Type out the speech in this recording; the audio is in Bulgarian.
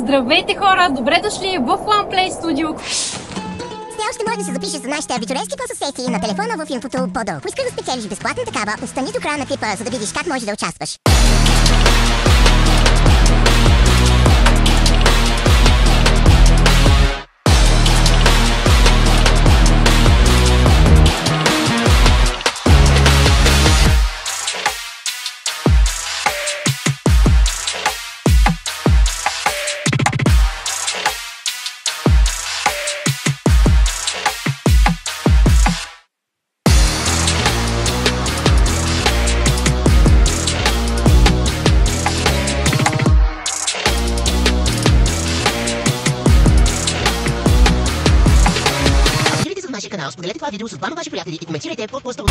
Здравейте хора, добре дошли в OnePlay Studio. Все още може да се запишеш за нашите абитуренски фотосесии на телефона в инфото по-долу. Поискай да спечелиш безплатна такава, остани до края на клипа, за да видиш как можеш да участваш. Канал, споделете това видео с двама ваши приятели и коментирайте под поста.